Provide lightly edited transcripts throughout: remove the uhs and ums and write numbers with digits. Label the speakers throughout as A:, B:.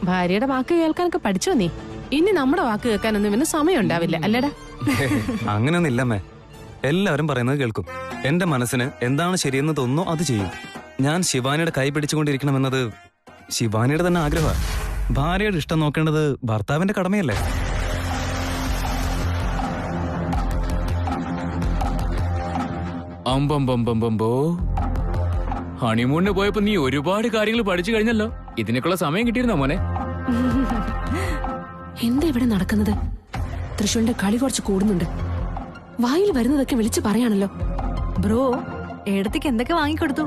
A: ഭാര്യയുടെ വാക്ക് കേൾക്കാനൊക്കെ പഠിച്ചോ നീ? ഇനി നമ്മുടെ വാക്ക് കേൾക്കാനൊന്നും ഇവന് സമയം ഉണ്ടാവില്ല അല്ലടാ.
B: അങ്ങനെയൊന്നും ഇല്ലമ്മേ. എല്ലാവരും പറയുന്നത് കേൾക്കും. എന്റെ മനസ്സിന് എന്താണ് ശരിയെന്ന് തോന്നുന്നു അത് ചെയ്യും. ഞാൻ ശിവാനിയുടെ കൈ പിടിച്ചുകൊണ്ടിരിക്കണമെന്നത് ശിവാനിയുടെ തന്നെ ആഗ്രഹമാണ്. ഭാര്യയുടെ ഇഷ്ടം നോക്കേണ്ടത് ഭർത്താവിന്റെ കടമയല്ലേ?
C: അമ്പമ്പമ്പമ്പോ, ഹണിമൂണിന് പോയപ്പോ നീ ഒരുപാട് കാര്യങ്ങൾ പഠിച്ചു കഴിഞ്ഞല്ലോ. ഇതിനൊക്കെയുള്ള സമയം കിട്ടിയിരുന്നോ മോനെ?
A: എന്താ ഇവിടെ നടക്കുന്നത്? തൃശ്ശൂരിന്റെ കളി കുറച്ച് കൂടുന്നുണ്ട്. വായിൽ വരുന്നതൊക്കെ വിളിച്ചു പറയാണല്ലോ.
D: ബ്രോ, ഏടത്തേക്ക് എന്തൊക്കെ വാങ്ങിക്കൊടുത്തു?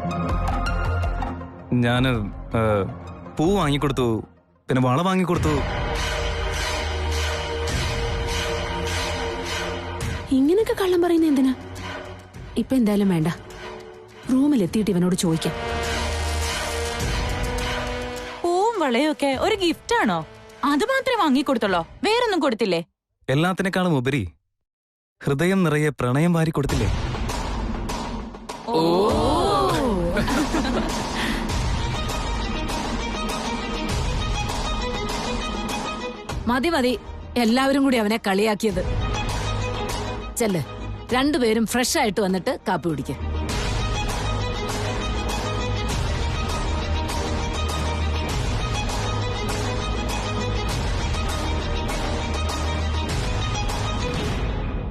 B: ഞാന് പൂ വാങ്ങിക്കൊടുത്തു, പിന്നെ വള വാങ്ങിക്കൊടുത്തു.
A: ഇങ്ങനെയൊക്കെ കള്ളം പറയുന്ന എന്തിനാ? ഇപ്പൊ എന്തായാലും വേണ്ട, റൂമിലെത്തിയിട്ട് ഇവനോട് ചോദിക്കാം.
D: പൂവും വളയൊക്കെ ഒരു ഗിഫ്റ്റ് ആണോ? അത് മാത്രമേ വാങ്ങിക്കൊടുത്തുള്ളോ? വേറൊന്നും കൊടുത്തില്ലേ?
B: എല്ലാത്തിനേക്കാളും ഉപരി ഹൃദയം നിറയെ പ്രണയം വാരി കൊടുത്തില്ലേ?
E: മതി മതി, എല്ലാവരും കൂടി അവനെ കളിയാക്കിയത്. ചെല്ല്, രണ്ടുപേരും ഫ്രഷ് ആയിട്ട് വന്നിട്ട് കാപ്പി കുടിക്ക.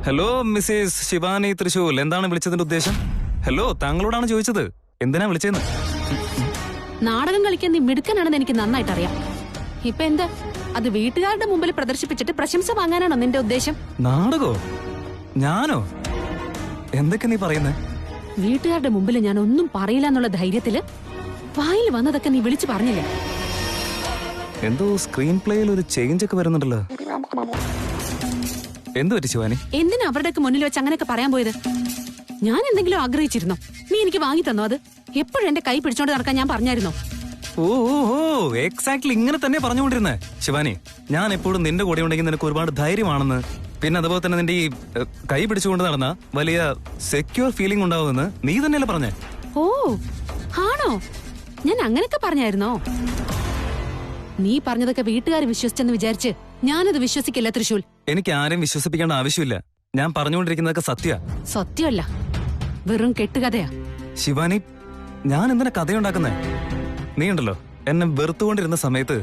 B: ഹലോ മിസ്സസ് ശിവാനി തൃശൂൽ, എന്താണ് വിളിച്ചതിന്റെ ഉദ്ദേശം? ഹലോ, താങ്കളോടാണ് ചോദിച്ചത്. എന്തിനാ വിളിച്ചതെന്ന്?
A: നാടകം കളിക്കാൻ നീ മിടുക്കനാണെന്ന് എനിക്ക് നന്നായിട്ട് അറിയാം. ഇപ്പൊ എന്താ, അത് വീട്ടുകാരുടെ മുമ്പിൽ പ്രദർശിപ്പിച്ചിട്ട് പ്രശംസ വാങ്ങാനാണോ നിന്റെ ഉദ്ദേശം?
B: നാടകോ? ഞാനോ? എന്തൊക്കെ നീ പറയുന്നേ?
A: വീട്ടുകാരുടെ മുമ്പിൽ ഞാൻ ഒന്നും പറയില്ല എന്നുള്ള ധൈര്യത്തില് വായിൽ വന്നതൊക്കെ നീ വിളിച്ചു പറഞ്ഞില്ലേ?
B: എന്തോ സ്ക്രീൻ പ്ലേയിൽ ഒരു ചേഞ്ച് ഒക്കെ വരുന്നുണ്ടല്ലോ. എന്തു പറ്റി ശിവാനി?
A: എന്തിനാ അവരുടെയൊക്കെ മുന്നിൽ വെച്ച് അങ്ങനെയൊക്കെ പറയാൻ പോയത്? ഞാൻ എന്തെങ്കിലും ആഗ്രഹിച്ചിരുന്നോ? നീ എനിക്ക് വാങ്ങി തന്നോ? അത് എപ്പോഴും എന്റെ കൈ പിടിച്ചോണ്ട് നടക്കാൻ ഞാൻ പറഞ്ഞായിരുന്നോ?
B: ഓ എക്സാക്ട്ലി ഇങ്ങനെ തന്നെ പറഞ്ഞുകൊണ്ടിരുന്നേ ശിവാനി. ഞാൻ എപ്പോഴും നിന്റെ കൂടെ ഉണ്ടെങ്കിൽ നിനക്ക് ഒരുപാട് ധൈര്യമാണെന്ന്, പിന്നെ അതുപോലെ തന്നെ നിന്റെ ഈ കൈ പിടിച്ചുകൊണ്ട് നടന്ന വലിയ സെക്യൂർ ഫീലിംഗ് ഉണ്ടാവുമെന്ന് നീ തന്നെയല്ലേ പറഞ്ഞേ?
A: ഓ ആണോ? ഞാൻ അങ്ങനെയൊക്കെ പറഞ്ഞായിരുന്നോ? നീ പറഞ്ഞതൊക്കെ വീട്ടുകാർ വിശ്വസിച്ചെന്ന് വിചാരിച്ച് ഞാനത് വിശ്വസിക്കില്ല തൃശൂൽ.
B: എനിക്ക് ആരെയും വിശ്വസിപ്പിക്കേണ്ട ആവശ്യമില്ല. ഞാൻ പറഞ്ഞുകൊണ്ടിരിക്കുന്നതൊക്കെ
A: സത്യമല്ല, വെറും കെട്ടുകഥയാ.
B: ശിവാനി, ഞാൻ എന്തിനാ കഥയുണ്ടാക്കുന്നേ? നീ ഉണ്ടല്ലോ, എന്നെ വെറുത്തുകൊണ്ടിരുന്ന സമയത്ത്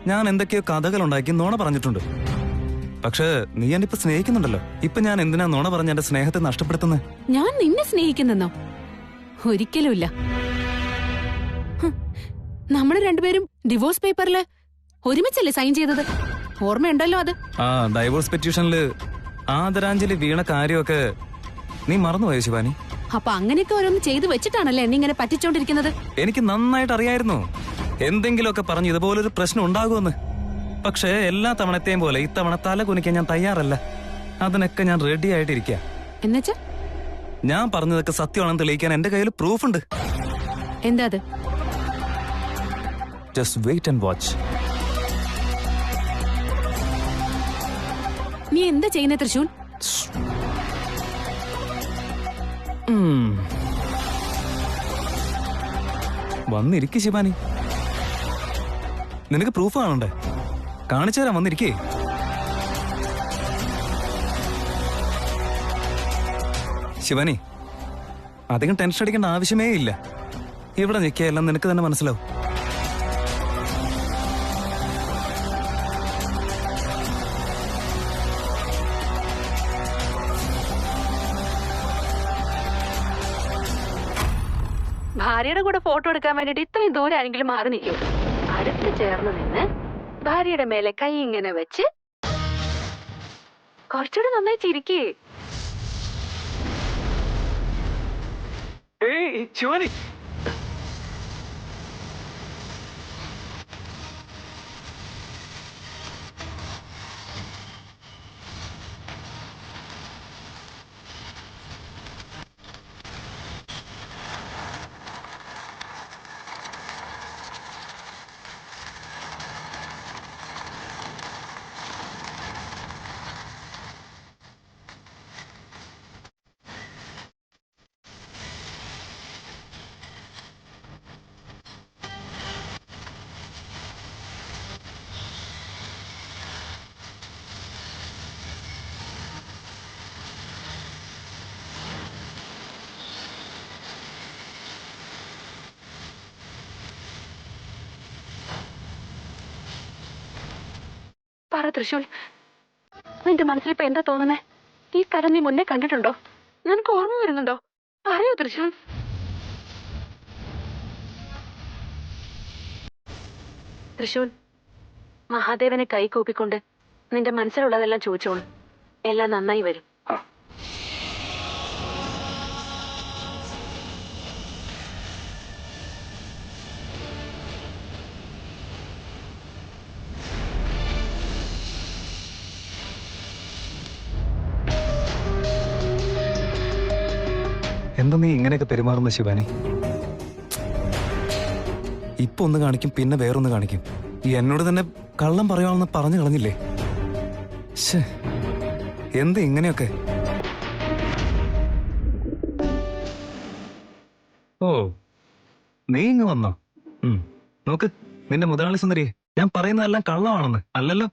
B: ഞാൻ എന്തൊക്കെയോ കഥകൾ ഉണ്ടാക്കി നോണ പറഞ്ഞിട്ടുണ്ട്. പക്ഷേ നീ എന്നിപ്പോ സ്നേഹിക്കുന്നുണ്ടല്ലോ. ഇപ്പൊ ഞാൻ എന്തിനാ നോണ പറഞ്ഞ എന്റെ സ്നേഹത്തെ നഷ്ടപ്പെടുത്തുന്നത്?
A: ഞാൻ നിന്നെ സ്നേഹിക്കുന്നെന്നോ? ഒരിക്കലുമില്ല. നമ്മള് രണ്ടുപേരും ഡിവോഴ്സ് പേപ്പറില് ഒരുമിച്ചല്ലേ സൈൻ ചെയ്തത്? ഓർമ്മയുണ്ടല്ലോ അത്?
B: ആ ഡൈവോഴ്സ് പെറ്റീഷനില് ആദരാഞ്ജലി വീണ കാര്യമൊക്കെ നീ മറന്നുപോയോ ശിവാനി?
A: അപ്പൊ അങ്ങനെയൊക്കെ ഓരോന്ന് ചെയ്തു വെച്ചിട്ടാണല്ലേ എന്നെ ഇങ്ങനെ പറ്റിച്ചോണ്ടിരിക്കുന്നത്?
B: എനിക്ക് നന്നായിട്ട് അറിയായിരുന്നു എന്തെങ്കിലുമൊക്കെ പറഞ്ഞു ഇതുപോലൊരു പ്രശ്നം ഉണ്ടാകുമെന്ന്. പക്ഷേ എല്ലാ തവണത്തെയും പോലെ ഇത്തവണ തല കുനിക്കാൻ ഞാൻ തയ്യാറല്ല. അതിനൊക്കെ ഞാൻ റെഡി ആയിട്ടിരിക്കുക.
A: എന്നുവെച്ചാ?
B: ഞാൻ പറഞ്ഞതൊക്കെ സത്യമാണെന്ന് തെളിയിക്കാൻ എന്റെ കയ്യിൽ പ്രൂഫുണ്ട്.
A: എന്താ അത്?
B: Just wait and watch.
A: നീ എന്താ ചെയ്യുന്നേ തൃശൂൽ?
B: വന്നിരിക്കേ ശിവാനി. നിനക്ക് പ്രൂഫ് കാണണ്ടേ? കാണിച്ചു തരാം, വന്നിരിക്കേ. ശിവാനി, അധികം ടെൻഷൻ അടിക്കേണ്ട ആവശ്യമേ ഇല്ല. ഇവിടെ നിൽക്കുകയെല്ലാം നിനക്ക് തന്നെ മനസ്സിലാവും.
A: ഭാര്യയുടെ കൂടെ ഫോട്ടോ എടുക്കാൻ വേണ്ടിട്ട് ഇത്രയും ദൂരം ആരെങ്കിലും മാറി നിൽക്കും? അടുത്ത് ചേർന്ന് നിന്ന് ഭാര്യയുടെ മേലെ കൈ ഇങ്ങനെ വെച്ച് കുറച്ചുകൂടെ നന്നായി ചിരിക്കേ. പറ തൃശൂൽ, നിന്റെ മനസ്സിലിപ്പോ എന്താ തോന്നുന്നേ? ഈ സ്ഥലം നീ മുന്നേ കണ്ടിട്ടുണ്ടോ? നിനക്ക് ഓർമ്മ വരുന്നുണ്ടോ? പറയൂ തൃശൂൽ. തൃശൂൽ, മഹാദേവനെ കൈ കൂപ്പിക്കൊണ്ട് നിന്റെ മനസ്സിലുള്ളതെല്ലാം ചോദിച്ചോളൂ. എല്ലാം നന്നായി വരും.
B: എന്താ നീ ഇങ്ങനെയൊക്കെ പെരുമാറുന്ന ശിവാനി? ഇപ്പൊ ഒന്ന് കാണിക്കും, പിന്നെ വേറൊന്ന് കാണിക്കും. ഈ എന്നോട് തന്നെ കള്ളം പറയാമെന്ന് പറഞ്ഞു കളഞ്ഞില്ലേ? ശ്ശേ, എന്ത് ഇങ്ങനെയൊക്കെ? ഓ, നീ ഇങ്ങ് വന്നോ? നോക്ക്, നിന്റെ മുതലാളി സുന്ദരി, ഞാൻ പറയുന്നതെല്ലാം കള്ളമാണെന്ന്. അല്ലല്ലോ?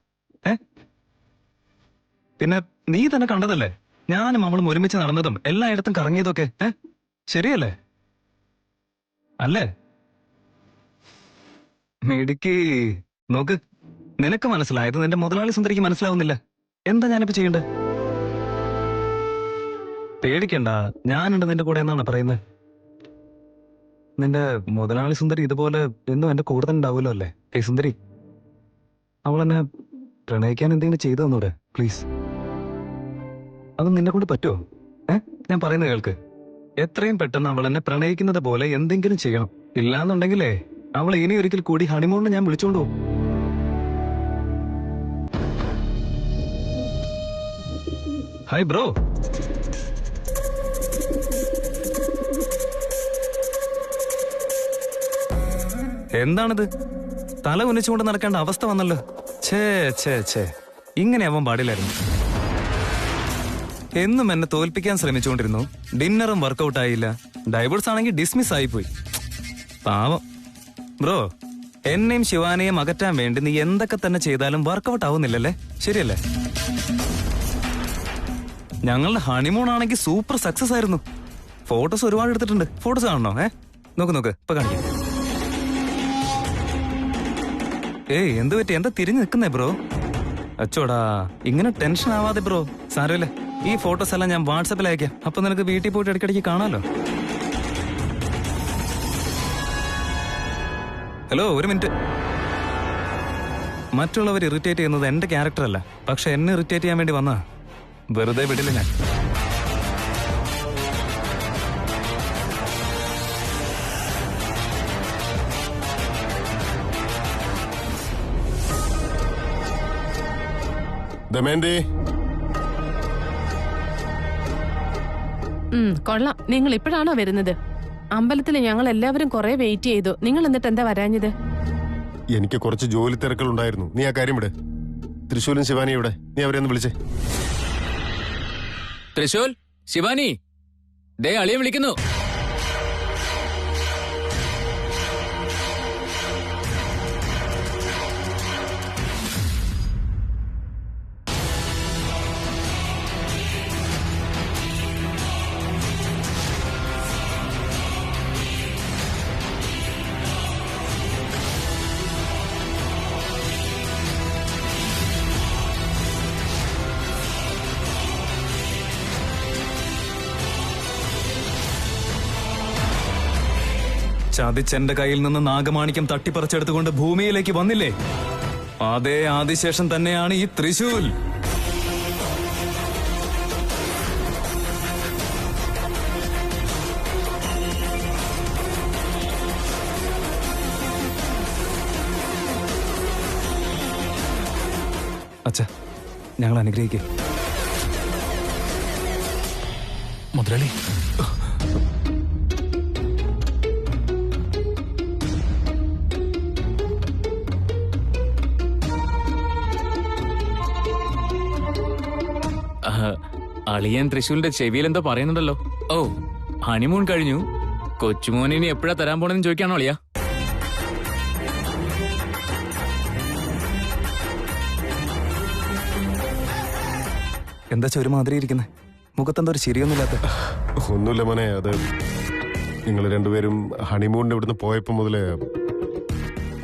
B: പിന്നെ നീ തന്നെ കണ്ടതല്ലേ ഞാനും അവളും ഒരുമിച്ച് നടന്നതും എല്ലായിടത്തും കറങ്ങിയതൊക്കെ? ശരിയല്ലേ? അല്ലേ? മിടുക്കി. നോക്ക്, നിനക്ക് മനസ്സിലായത് നിന്റെ മുതലാളി സുന്ദരിക്ക് മനസ്സിലാവുന്നില്ല. എന്താ ഞാനിപ്പോ ചെയ്യണ്ടേ? പേടിക്കണ്ട, ഞാനുണ്ട് നിന്റെ കൂടെ എന്നാണ് പറയുന്നത്. നിന്റെ മുതലാളി സുന്ദരി ഇതുപോലെ എന്നും എന്റെ കൂടെ തന്നെ ഉണ്ടാവുമല്ലോ അല്ലേ? സുന്ദരി, അവളെന്നെ പ്രണയിക്കാൻ എന്തെങ്കിലും ചെയ്തു തന്നൂടെ പ്ലീസ്? അത് നിന്നെ കൊണ്ട് പറ്റുമോ? ഞാൻ പറയുന്നത് കേൾക്ക്. എത്രയും പെട്ടെന്ന് അവൾ എന്നെ പ്രണയിക്കുന്നത് പോലെ എന്തെങ്കിലും ചെയ്യണം. ഇല്ലാന്നുണ്ടെങ്കിലേ അവൾ ഇനി ഒരിക്കൽ കൂടി ഹണിമൂണിന് ഞാൻ വിളിച്ചോണ്ടു പോകും. Hi bro. എന്താണിത്? തല ഉന്നയിച്ചുകൊണ്ട് നടക്കേണ്ട അവസ്ഥ വന്നല്ലോ. ഛേ, ഇങ്ങനെ ആവാൻ പാടില്ലായിരുന്നു. എന്നും എന്നെ തോൽപ്പിക്കാൻ ശ്രമിച്ചുകൊണ്ടിരുന്നു. ഡിന്നറും വർക്കൗട്ട് ആയില്ല. ഡൈവേഴ്സ് ആണെങ്കിൽ ഡിസ്മിസ് ആയിപ്പോയി. പാവം ബ്രോ. എന്നെയും ശിവാനെയും അകറ്റാൻ വേണ്ടി നീ എന്തൊക്കെ തന്നെ ചെയ്താലും വർക്കൗട്ട് ആവുന്നില്ലല്ലേ? ശരിയല്ലേ? ഞങ്ങളുടെ ഹണിമൂൺ ആണെങ്കിൽ സൂപ്പർ സക്സസ് ആയിരുന്നു. ഫോട്ടോസ് ഒരുപാട് എടുത്തിട്ടുണ്ട്. ഫോട്ടോസ് കാണണോ? നോക്ക് ഇപ്പൊ കാണിക്കാം. എന്ത് പറ്റി? എന്താ തിരിഞ്ഞു നിൽക്കുന്നേ ബ്രോ? അച്ചോടാ, ഇങ്ങനെ ടെൻഷൻ ആവാതെ ബ്രോ. സാരമില്ല, ഈ ഫോട്ടോസ് എല്ലാം ഞാൻ വാട്സാപ്പിൽ അയക്കാം. അപ്പൊ നിനക്ക് വീട്ടിൽ പോയിട്ട് ഇടയ്ക്കിടയ്ക്ക് കാണാലോ. ഹലോ, ഒരു മിനിറ്റ്. മറ്റുള്ളവർ ഇറിറ്റേറ്റ് ചെയ്യുന്നത് എന്റെ ക്യാരക്ടർ അല്ല, പക്ഷെ എന്നെ ഇറിറ്റേറ്റ് ചെയ്യാൻ വേണ്ടി വന്നാ വെറുതെ വിടില്ല ഞാൻ.
F: ദമയന്തി,
A: കൊള്ളാം. നിങ്ങൾ ഇപ്പോഴാണോ വരുന്നത്? അമ്പലത്തിൽ ഞങ്ങൾ എല്ലാവരും കുറെ വെയിറ്റ് ചെയ്തു. നിങ്ങൾ എന്നിട്ട് എന്താ വരാഞ്ഞത്?
F: എനിക്ക് കുറച്ച് ജോലി തിരക്കുകൾ ഉണ്ടായിരുന്നു. നീ ആ കാര്യം വിട്. തൃശൂലും ശിവാനി ഇവിടെ, നീ അവരെ ഒന്ന് വിളിച്ചേ.
C: തൃശൂൽ, ശിവാനി, ദേ അളിയെ വിളിക്കുന്നു.
B: ചതിച്ചെന്റെ കയ്യിൽ നിന്ന് നാഗമാണിക്യം തട്ടിപ്പറിച്ചെടുത്തുകൊണ്ട് ഭൂമിയിലേക്ക് വന്നില്ലേ? അതേ ആദിശേഷൻ തന്നെയാണ് ഈ തൃശൂൽ. അച്ഛാ, ഞങ്ങൾ അനുഗ്രഹിക്കുക.
C: മുതലാളി, അളിയൻ തൃശൂലിന്റെ ചെവിയിൽ എന്തോ പറയുന്നുണ്ടല്ലോ. ഓ, ഹണിമൂൺ കഴിഞ്ഞു. കൊച്ചുമോനിനി എപ്പോഴാ തരാൻ പോണെന്ന് ചോദിക്കാണോ അളിയാ?
B: എന്താ ഒരുമാതിരി ഇരിക്കുന്നേ? മുഖത്തെന്തോ ഒരു ശരിയൊന്നുമില്ലാത്ത?
F: ഒന്നുമില്ല മോനെ, അത് നിങ്ങൾ രണ്ടുപേരും ഹണിമൂണിന് ഇവിടുന്ന് പോയപ്പോ മുതലേ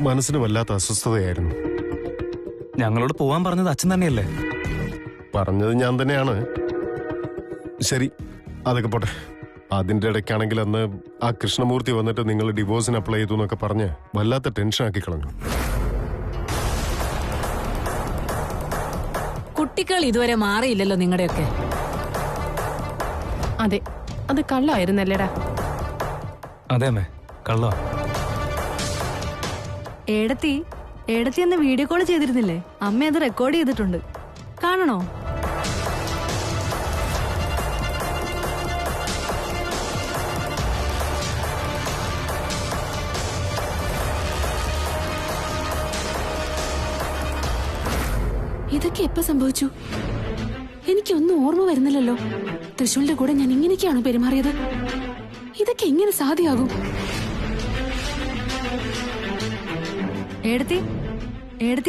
F: മനസ്സിന് വല്ലാത്ത അസ്വസ്ഥതയായിരുന്നു.
B: ഞങ്ങളോട് പോവാൻ പറഞ്ഞത് അച്ഛൻ തന്നെയല്ലേ?
F: പറഞ്ഞത് ഞാൻ തന്നെയാണ്. ശരി, അതൊക്കെ പോട്ടെ. അതിന്റെ ഇടയ്ക്കാണെങ്കിൽ അന്ന് ആ കൃഷ്ണമൂർത്തി വന്നിട്ട് നിങ്ങൾ ഡിവോഴ്സിന് അപ്ലൈ ചെയ്തു എന്നൊക്കെ പറഞ്ഞ് വല്ലാത്ത ടെൻഷൻ ആക്കി കളഞ്ഞു.
E: കുട്ടികൾ ഇതുവരെ മാറിയില്ലല്ലോ നിങ്ങളുടെയൊക്കെ.
A: അതെ, അത് കള്ളായിരുന്നല്ലേടാ.
B: അതെ അമ്മേ, കള്ളോ.
G: ഏടത്തി അന്ന് വീഡിയോ കോൾ ചെയ്തിരുന്നില്ലേ? അമ്മ അത് റെക്കോർഡ് ചെയ്തിട്ടുണ്ട്, കാണണോ?
A: ഇതൊക്കെ എപ്പോ സംഭവിച്ചു? എനിക്കൊന്നും ഓർമ്മ വരുന്നില്ലല്ലോ. തൃശ്ശൂലിന്റെ കൂടെ ഞാൻ ഇങ്ങനെയൊക്കെയാണോ പെരുമാറിയത്? ഇതൊക്കെ എങ്ങനെ സാധ്യമാകും?
G: ഏടത്തി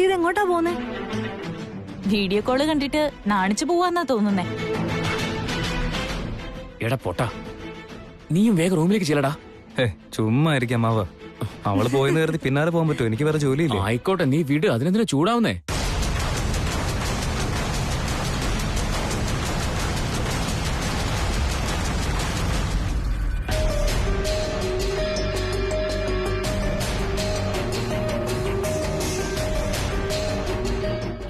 G: ഇത് എങ്ങോട്ടാ പോന്നെ?
D: വീഡിയോ കോള് കണ്ടിട്ട് നാണിച്ചു പോവാന്നാ തോന്നുന്നേ.
C: എടാ പൊട്ടാ, നീയും വേഗം റൂമിലേക്ക് ചെല്ലടാ.
B: ചുമ്മാ ആയിരിക്കാം മാവ. അവള് പോയെന്ന് കരുതി പിന്നാലെ പോകാൻ പറ്റുമോ? എനിക്ക് വേറെ ജോലിയില്ലേ?
C: ആയിക്കോട്ടെ, നീ വിട്. അതിനെന്തിനാ ചൂടാവുന്നേ?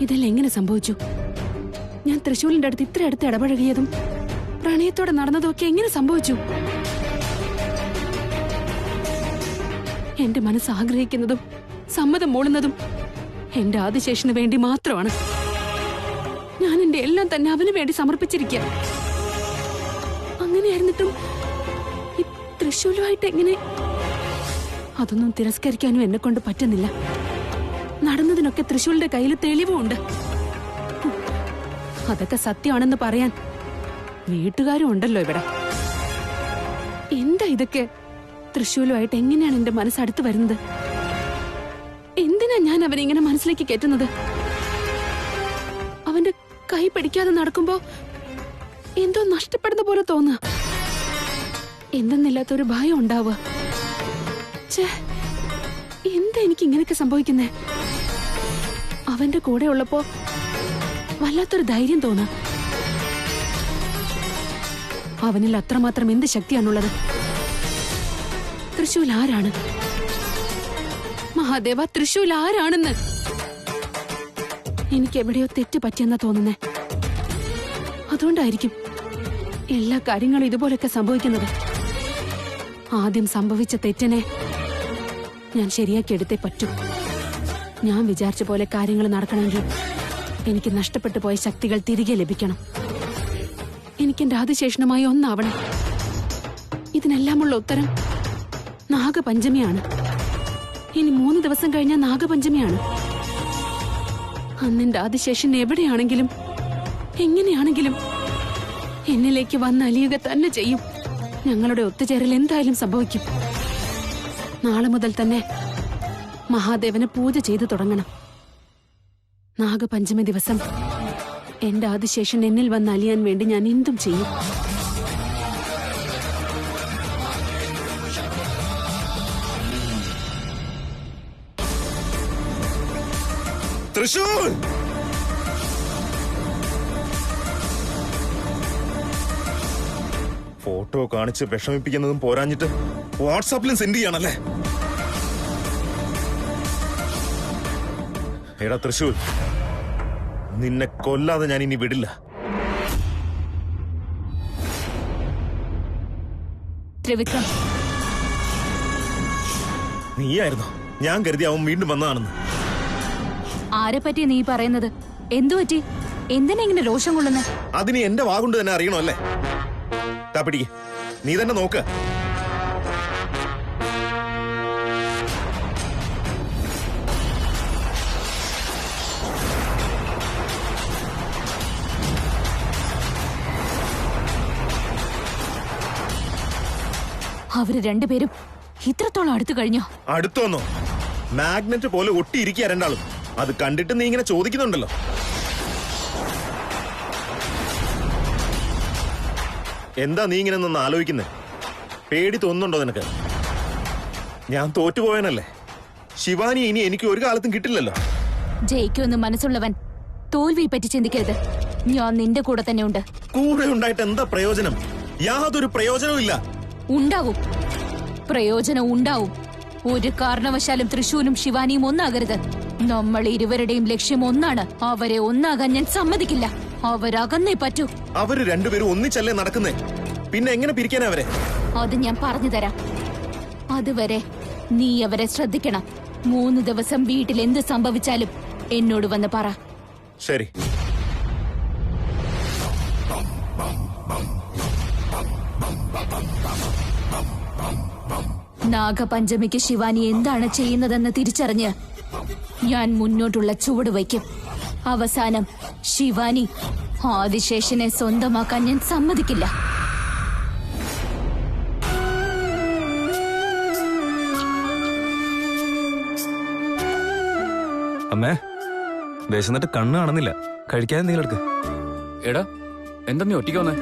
A: ഇതെല്ലാം എങ്ങനെ സംഭവിച്ചു? ഞാൻ തൃശ്ശൂലിന്റെ അടുത്ത് ഇത്ര അടുത്ത് ഇടപഴകിയതും പ്രണയത്തോടെ നടന്നതും ഒക്കെ എങ്ങനെ സംഭവിച്ചു? എന്റെ മനസ്സ് ആഗ്രഹിക്കുന്നതും സമ്മതം മൂളുന്നതും എന്റെ ആദിശേഷന് വേണ്ടി മാത്രമാണ്. ഞാൻ എന്റെ എല്ലാം തന്നെ അവന് വേണ്ടി സമർപ്പിച്ചിരിക്കുക. അങ്ങനെയായിരുന്നിട്ടും ഈ തൃശ്ശൂലുമായിട്ട് എങ്ങനെ? അതൊന്നും തിരസ്കരിക്കാനും എന്നെ കൊണ്ട് പറ്റുന്നില്ല. നടന്നതിനൊക്കെ തൃശ്ശൂലിന്റെ കയ്യിൽ തെളിവുമുണ്ട്. അതൊക്കെ സത്യമാണെന്ന് പറയാൻ വീട്ടുകാരും ഉണ്ടല്ലോ ഇവിടെ. എന്താ ഇതൊക്കെ? തൃശ്ശൂലുമായിട്ട് എങ്ങനെയാണ് എന്റെ മനസ്സടുത്ത് വരുന്നത്? എന്തിനാ ഞാൻ അവനെ ഇങ്ങനെ മനസ്സിലേക്ക് കയറ്റുന്നത്? അവന്റെ കൈ പിടിക്കാതെ നടക്കുമ്പോ എന്തോ നഷ്ടപ്പെടുന്ന പോലെ തോന്നുക. എന്തെന്നില്ലാത്തൊരു ഭയം ഉണ്ടാവുക. എന്താ എനിക്ക് ഇങ്ങനെയൊക്കെ സംഭവിക്കുന്നേ? അവന്റെ കൂടെ ഉള്ളപ്പോ വല്ലാത്തൊരു ധൈര്യം തോന്നാം. അവനിൽ അത്രമാത്രം എന്ത് ശക്തിയാണുള്ളത്? തൃശ്ശൂൽ ആരാണ്? മഹാദേവ, തൃശ്ശൂൽ ആരാണെന്ന് എനിക്ക് എവിടെയോ തെറ്റ് പറ്റിയെന്നാ തോന്നുന്നേ. അതുകൊണ്ടായിരിക്കും എല്ലാ കാര്യങ്ങളും ഇതുപോലൊക്കെ സംഭവിക്കുന്നത്. ആദ്യം സംഭവിച്ച തെറ്റിനെ ഞാൻ ശരിയാക്കി എടുത്തേ പറ്റൂ. ഞാൻ വിചാരിച്ച പോലെ കാര്യങ്ങൾ നടക്കണമെങ്കിൽ എനിക്ക് നഷ്ടപ്പെട്ടു പോയ ശക്തികൾ തിരികെ ലഭിക്കണം. എനിക്കെന്റെ ആദിശേഷനുമായി ഒന്നാവണം. ഇതിനെല്ലാമുള്ള ഉത്തരം നാഗപഞ്ചമിയാണ്. ഇനി 3 ദിവസം കഴിഞ്ഞാൽ നാഗപഞ്ചമിയാണ്. അന്നെന്റെ ആദിശേഷൻ എവിടെയാണെങ്കിലും എങ്ങനെയാണെങ്കിലും എന്നിലേക്ക് വന്ന് അലിയുക തന്നെ ചെയ്യും. ഞങ്ങളുടെ ഒത്തുചേരൽ എന്തായാലും സംഭവിക്കും. നാളെ മുതൽ തന്നെ മഹാദേവന് പൂജ ചെയ്തു തുടങ്ങണം. നാഗപഞ്ചമി ദിവസം എന്റെ ആദിശേഷൻ എന്നിൽ വന്ന് അലിയാൻ വേണ്ടി ഞാൻ എന്തും ചെയ്യും.
H: തൃശ്ശൂർ ഫോട്ടോ കാണിച്ച് വിഷമിപ്പിക്കുന്നതും പോരാഞ്ഞിട്ട് വാട്സാപ്പിലും സെൻഡ് ചെയ്യണല്ലേ? എടാ തൃശ്ശൂർ, നിന്നെ കൊല്ലാതെ ഞാൻ ഇനി വിടില്ല.
E: ത്രിവിക്രം,
H: നീയായിരുന്നോ? ഞാൻ കരുതി അവൻ വീണ്ടും വന്നതാണെന്ന്.
G: ആരെ പറ്റിയാ നീ പറയുന്നത്? എന്തു പറ്റി? എന്തിനാ ഇങ്ങനെ രോഷം കൊള്ളുന്നെ?
H: അതിന് എന്റെ വാഗുകൊണ്ട് തന്നെ അറിയണോ അല്ലേ? പിടിക്ക്, നീ തന്നെ നോക്ക്.
G: അവര് രണ്ടുപേരും ഇത്രത്തോളം അടുത്തു കഴിഞ്ഞോ?
H: അടുത്തോന്നോ? മാഗ്നറ്റ് പോലെ ഒട്ടിയിരിക്കുക രണ്ടാളും. അത് കണ്ടിട്ട് നീ ഇങ്ങനെ ചോദിക്കുന്നുണ്ടല്ലോ. എന്താ നീ ഇങ്ങനെ നിന്ന് ആലോചിക്കുന്നത്? പേടി തോന്നുന്നുണ്ടോ നിനക്ക്? ഞാൻ തോറ്റുപോയനല്ലേ. ശിവാനി ഇനി എനിക്ക് ഒരു കാലത്തും കിട്ടില്ലല്ലോ.
I: ജയിക്കുമെന്ന് മനസ്സുള്ളവൻ തോൽവിയെ പറ്റി ചിന്തിക്കരുത്. ഞാൻ നിന്റെ കൂടെ തന്നെ ഉണ്ട്.
H: കൂടെ ഉണ്ടായിട്ട് എന്താ പ്രയോജനം? യാതൊരു പ്രയോജനവും ഇല്ല.
I: ഉണ്ടാവും, പ്രയോജനം ഉണ്ടാവും. ഒരു കാരണവശാലും തൃശൂലും ശിവാനിയും ഒന്നാകരുത്. നമ്മൾ ഇരുവരുടെയും ലക്ഷ്യം ഒന്നാണ്. അവരെ ഒന്നാകാൻ ഞാൻ സമ്മതിക്കില്ല. അവരകന്നേ പറ്റൂ.
H: അവര് രണ്ടുപേരും ഒന്നിച്ചല്ലേ നടക്കുന്നേ, പിന്നെ എങ്ങനെ പിരിക്കാനാ അവരെ?
I: അത് ഞാൻ പറഞ്ഞു തരാം. അതുവരെ നീ അവരെ ശ്രദ്ധിക്കണം. 3 ദിവസം വീട്ടിൽ എന്ത് സംഭവിച്ചാലും എന്നോട് വന്ന് പറ.
H: ശരി.
I: നാഗപഞ്ചമിക്ക് ശിവാനി എന്താണ് ചെയ്യുന്നതെന്ന് തിരിച്ചറിഞ്ഞ് ഞാൻ മുന്നോട്ടുള്ള ചുവട് വയ്ക്കും. അവസാനം ശിവാനി ആദിശേഷനെ സ്വന്തമാക്കാൻ ഞാൻ സമ്മതിക്കില്ല.
B: അമ്മേ, വിശന്നിട്ട് കണ്ണ് കാണുന്നില്ല. കഴിക്കാൻ എന്തെങ്കിലും എടുക്ക്.
C: എടാ എന്താ നീ ഒറ്റയ്ക്ക് വന്നേ?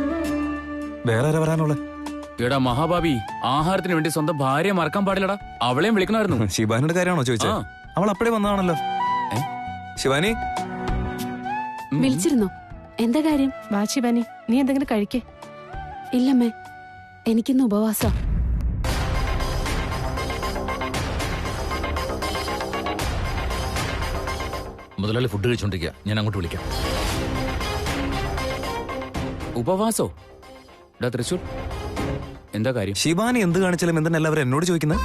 B: വേറെ ആരാ വരാനുള്ള?
C: എടാ മഹാഭാവി, ആഹാരത്തിന് വേണ്ടി സ്വന്തം ഭാര്യയെ മറക്കാൻ പാടില്ലടാ. അവളെയും വിളിക്കണമായിരുന്നു.
B: ശിവാനിയുടെ കാര്യമാണോ ചോദിച്ചത്? അവൾ അപ്പഴേ വന്നതാണല്ലോ. ശിവാനി
A: വിളിച്ചിരുന്നോ? എന്താ കാര്യം?
G: വാ ശിവാനി, നീ എന്തെങ്കിലും കഴിക്കേ?
A: ഇല്ലമ്മേ, എനിക്കിന്ന് ഉപവാസം.
J: മുതലാളി ഫുഡ് കഴിച്ചോണ്ടിരിക്കുക, ഞാൻ അങ്ങോട്ട് വിളിക്കാം.
C: ഉപവാസോ? എടാ തൃശൂർ, എന്താ കാര്യം?
B: ശിവാനി എന്ത് കാണിച്ചാലും എന്തിനാ എല്ലാവരും എന്നോട് ചോദിക്കുന്നത്?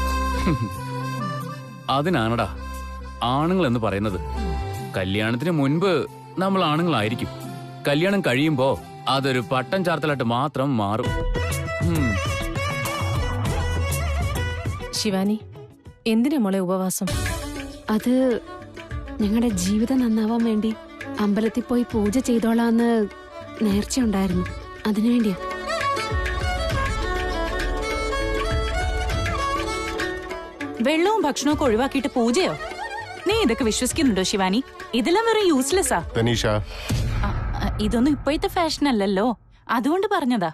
C: അതിനാണടാ ആണുങ്ങൾ എന്ന് പറയുന്നത്. കല്യാണത്തിന് മുൻപ് നമ്മൾ ആണുങ്ങളായിരിക്കും. കല്യാണം കഴിയുമ്പോ അതൊരു പട്ടം ചാർത്തലായിട്ട് മാത്രം മാറും.
G: ശിവാനി, എന്തിനാ മോളെ ഉപവാസം?
A: അത് ഞങ്ങളുടെ ജീവിതം നന്നാവാൻ വേണ്ടി അമ്പലത്തിൽ പോയി പൂജ ചെയ്തോളാന്ന് നേർച്ചയുണ്ടായിരുന്നു. അതിനുവേണ്ടിയാ.
D: വെള്ളവും ഭക്ഷണവും ഒഴിവാക്കിയിട്ട് പൂജയോ? നീ ഇതൊക്കെ വിശ്വസിക്കുന്നുണ്ടോ ശിവാനി? ഇതെല്ലാം വെറും യൂസ്ലെസ്സാ.
F: തനീഷ,
D: ഇതൊന്നും ഇപ്പോഴത്തെ ഫാഷൻ അല്ലല്ലോ, അതുകൊണ്ട് പറഞ്ഞതാ.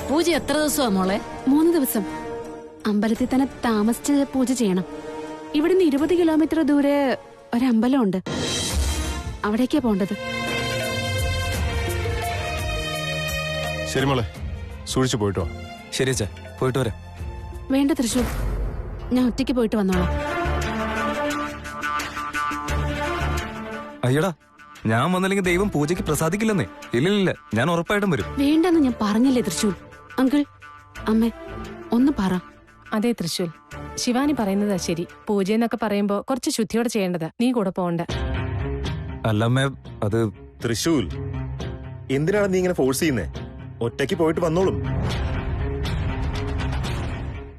E: പൂജ എത്ര ദിവസമാ മോളെ?
A: 3 ദിവസം. അമ്പലത്തിൽ തന്നെ താമസിച്ച് പൂജ ചെയ്യണം. ഇവിടുന്ന് 20 കിലോമീറ്റർ ദൂരെ ഒരമ്പലമുണ്ട്, അവിടേക്കാ പോണ്ടത്.
F: ശരി മോളെ, സൂക്ഷിച്ചു പോയിട്ടോ.
B: ശരി അച്ഛാ, പോയിട്ട് വരാം.
A: വേണ്ട തൃശൂർ, ഞാൻ ഒറ്റയ്ക്ക് പോയിട്ട് വന്നോളാം.
B: അയ്യടാ, ഞാൻ വന്നില്ലെങ്കിൽ ദൈവം പൂജയ്ക്ക് പ്രസാദിക്കില്ലെന്നേ. ഇല്ലില്ല, ഞാൻ ഉറപ്പായിട്ടും വരും.
A: വേണ്ടെന്ന് ഞാൻ പറഞ്ഞില്ലേ തൃശൂർ. അങ്കിൾ, അമ്മേ, ഒന്ന് പറ.
G: അതെ തൃശൂൽ, ശിവാനി പറയുന്നതാ ശരി. പൂജ എന്നൊക്കെ പറയുമ്പോ കുറച്ച് ശുദ്ധിയോടെ ചെയ്യേണ്ടതാ. നീ കൂടെ പോണ്ട.
B: അല്ലമ്മേ, അത്
H: തൃശൂൽ, എന്തിനാണ് നീ ഇങ്ങനെ ഫോഴ്സ് ചെയ്യുന്നേ? ഒറ്റയ്ക്ക് പോയിട്ട് വന്നോളും.